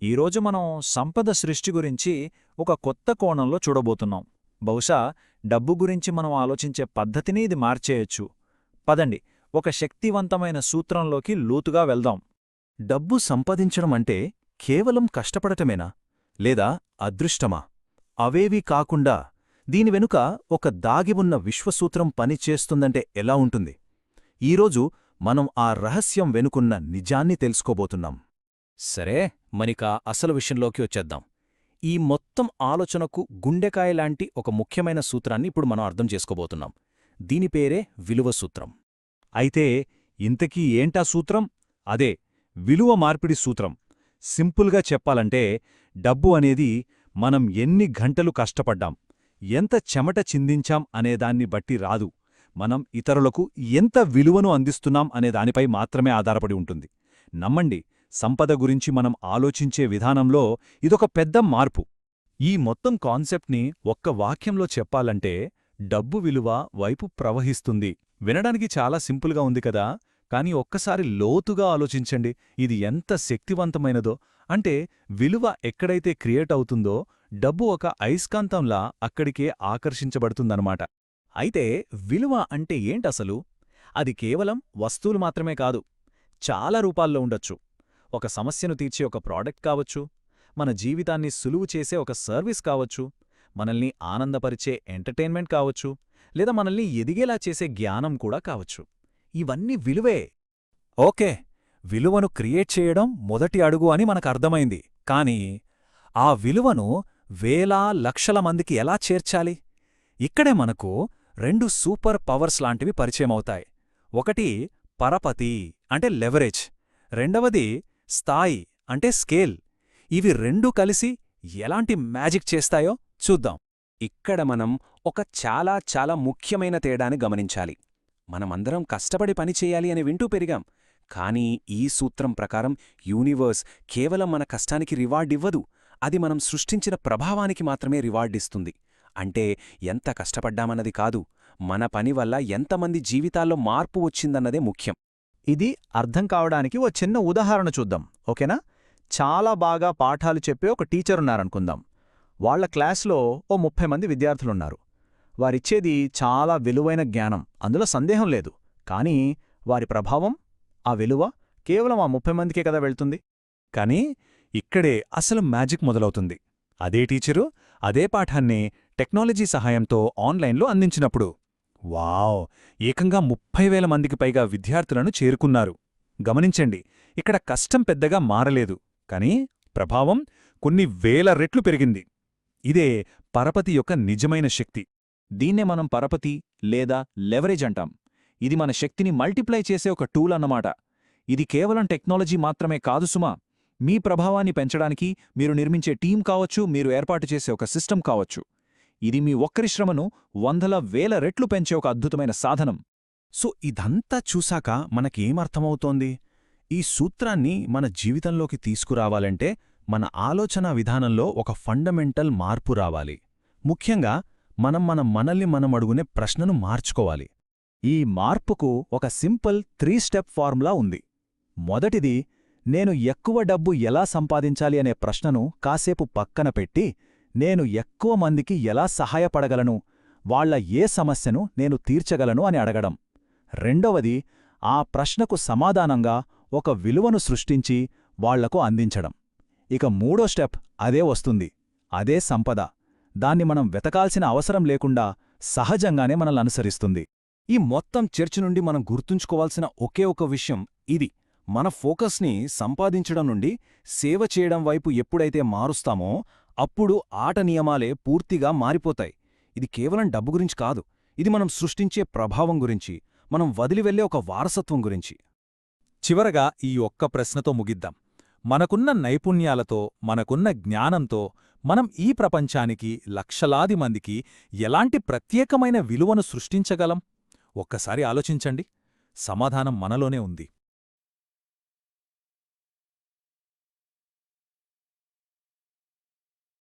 ఈరోజు మనం సంపద సృష్టి గురించి ఒక కొత్త కోణంలో చూడబోతున్నాం. బహుశా డబ్బు గురించి మనం ఆలోచించే పద్ధతిని ఇది మార్చేయొచ్చు. పదండి, ఒక శక్తివంతమైన సూత్రంలోకి లోతుగా వెళ్దాం. డబ్బు సంపాదించడం అంటే కేవలం కష్టపడటమేనా, లేదా అదృష్టమా? అవేవీ కాకుండా దీని వెనుక ఒక దాగి ఉన్న విశ్వసూత్రం పనిచేస్తుందంటే ఎలా ఉంటుంది? ఈరోజు మనం ఆ రహస్యం వెనుకున్న నిజాన్ని తెలుసుకోబోతున్నాం. సరే, మనిక అసలు విషయంలోకి వచ్చేద్దాం. ఈ మొత్తం ఆలోచనకు గుండెకాయలాంటి ఒక ముఖ్యమైన సూత్రాన్ని ఇప్పుడు మనం అర్థం చేసుకోబోతున్నాం. దీని పేరే విలువ సూత్రం. అయితే ఇంతకీ ఏంటా సూత్రం? అదే విలువ మార్పిడి సూత్రం. సింపుల్గా చెప్పాలంటే డబ్బు అనేది మనం ఎన్ని గంటలు కష్టపడ్డాం, ఎంత చెమట చిందించాం అనేదాన్ని బట్టి రాదు. మనం ఇతరులకు ఎంత విలువను అందిస్తున్నాం అనేదానిపై మాత్రమే ఆధారపడి ఉంటుంది. నమ్మండి, సంపద గురించి మనం ఆలోచించే విధానంలో ఇదొక పెద్ద మార్పు. ఈ మొత్తం కాన్సెప్ట్ని ఒక్క వాక్యంలో చెప్పాలంటే డబ్బు విలువ వైపు ప్రవహిస్తుంది. వినడానికి చాలా సింపుల్గా ఉంది కదా, కానీ ఒక్కసారి లోతుగా ఆలోచించండి, ఇది ఎంత శక్తివంతమైనదో. అంటే విలువ ఎక్కడైతే క్రియేట్ అవుతుందో డబ్బు ఒక అయస్కాంతంలా అక్కడికే ఆకర్షించబడుతుందన్నమాట. అయితే విలువ అంటే ఏంటసలు? అది కేవలం వస్తువులు మాత్రమే కాదు, చాలా రూపాల్లో ఉండొచ్చు. ఒక సమస్యను తీర్చే ఒక ప్రోడక్ట్ కావచ్చు, మన జీవితాన్ని సులువు చేసే ఒక సర్వీస్ కావచ్చు, మనల్ని ఆనందపరిచే ఎంటర్టైన్మెంట్ కావచ్చు, లేదా మనల్ని ఎదిగేలా చేసే జ్ఞానం కూడా కావచ్చు. ఇవన్నీ విలువే. ఓకే, విలువను క్రియేట్ చేయడం మొదటి అడుగు అని మనకర్థమైంది. కానీ ఆ విలువను వేల లక్షల మందికి ఎలా చేర్చాలి? ఇక్కడే మనకు రెండు సూపర్ పవర్స్ లాంటివి పరిచయమవుతాయి. ఒకటి పరపతి అంటే లెవరేజ్, రెండవది స్థాయి అంటే స్కేల్. ఇవి రెండూ కలిసి ఎలాంటి మ్యాజిక్ చేస్తాయో చూద్దాం. ఇక్కడ మనం ఒక చాలా ముఖ్యమైన తేడాని గమనించాలి. మనమందరం కష్టపడి పనిచేయాలి అని వింటూ పెరిగాం. కానీ ఈ సూత్రం ప్రకారం యూనివర్స్ కేవలం మన కష్టానికి రివార్డ్ ఇవ్వదు, అది మనం సృష్టించిన ప్రభావానికి మాత్రమే రివార్డిస్తుంది. అంటే ఎంత కష్టపడ్డామన్నది కాదు, మన పని వల్ల ఎంతమంది జీవితాల్లో మార్పు వచ్చిందన్నదే ముఖ్యం. ఇది అర్థం కావడానికి ఓ చిన్న ఉదాహరణ చూద్దాం, ఓకేనా? చాలా బాగా పాఠాలు చెప్పే ఒక టీచరున్నారనుకుందాం. వాళ్ల క్లాస్లో ఓ 30 మంది విద్యార్థులున్నారు. వారిచ్చేది చాలా విలువైన జ్ఞానం, అందులో సందేహం లేదు. కానీ వారి ప్రభావం, ఆ విలువ కేవలం ఆ 30 మందికే కదా వెళ్తుంది. కానీ ఇక్కడే అసలు మ్యాజిక్ మొదలవుతుంది. అదే టీచరు అదే పాఠాన్ని టెక్నాలజీ సహాయంతో ఆన్లైన్లో అందించినప్పుడు వావ్, ఏకంగా 30,000 మందికి పైగా విద్యార్థులను చేరుకున్నారు. గమనించండి, ఇక్కడ కష్టం పెద్దగా మారలేదు, కానీ ప్రభావం కొన్ని వేల రెట్లు పెరిగింది. ఇదే పరపతి యొక్క నిజమైన శక్తి. దీన్నే మనం పరపతి లేదా లెవరేజ్ అంటాం. ఇది మన శక్తిని మల్టిప్లై చేసే ఒక టూల్ అన్నమాట. ఇది కేవలం టెక్నాలజీ మాత్రమే కాదు సుమా. మీ ప్రభావాన్ని పెంచడానికి మీరు నిర్మించే టీం కావచ్చు, మీరు ఏర్పాటు చేసే ఒక సిస్టమ్ కావచ్చు. ఇది మీ ఒక్కరి శ్రమను వందల వేల రెట్లు పెంచే ఒక అద్భుతమైన సాధనం. సో ఇదంతా చూశాక మనకేమర్థమవుతోంది? ఈ సూత్రాన్ని మన జీవితంలోకి తీసుకురావాలంటే మన ఆలోచనా విధానంలో ఒక ఫండమెంటల్ మార్పు రావాలి. ముఖ్యంగా మనల్ని మనమడుగునే ప్రశ్నను మార్చుకోవాలి. ఈ మార్పుకు ఒక సింపుల్ 3 స్టెప్ ఫార్ములా ఉంది. మొదటిది, నేను ఎక్కువ డబ్బు ఎలా సంపాదించాలి అనే ప్రశ్నను కాసేపు పక్కన పెట్టి, నేను ఎక్కువ మందికి ఎలా సహాయపడగలను, వాళ్ల ఏ సమస్యను నేను తీర్చగలను అని అడగడం. రెండవది, ఆ ప్రశ్నకు సమాధానంగా ఒక విలువను సృష్టించి వాళ్లకు అందించడం. ఇక మూడో స్టెప్ అదే వస్తుంది, అదే సంపద. దాన్ని మనం వెతకాల్సిన అవసరం లేకుండా సహజంగానే మనల్ని అనుసరిస్తుంది. ఈ మొత్తం చర్చ నుండి మనం గుర్తుంచుకోవాల్సిన ఒకే ఒక విషయం ఇది: మన ఫోకస్ని సంపాదించడం నుండి సేవ చేయడం వైపు ఎప్పుడైతే మారుస్తామో అప్పుడు ఆట నియమాలే పూర్తిగా మారిపోతాయి. ఇది కేవలం డబ్బు గురించి కాదు, ఇది మనం సృష్టించే ప్రభావం గురించి, మనం వదిలివెళ్లే ఒక వారసత్వం గురించి. చివరగా ఈ ఒక్క ప్రశ్నతో ముగిద్దాం. మనకున్న నైపుణ్యాలతో, మనకున్న జ్ఞానంతో మనం ఈ ప్రపంచానికి, లక్షలాది మందికి ఎలాంటి ప్రత్యేకమైన విలువను సృష్టించగలం? ఒక్కసారి ఆలోచించండి. సమాధానం మనలోనే ఉంది.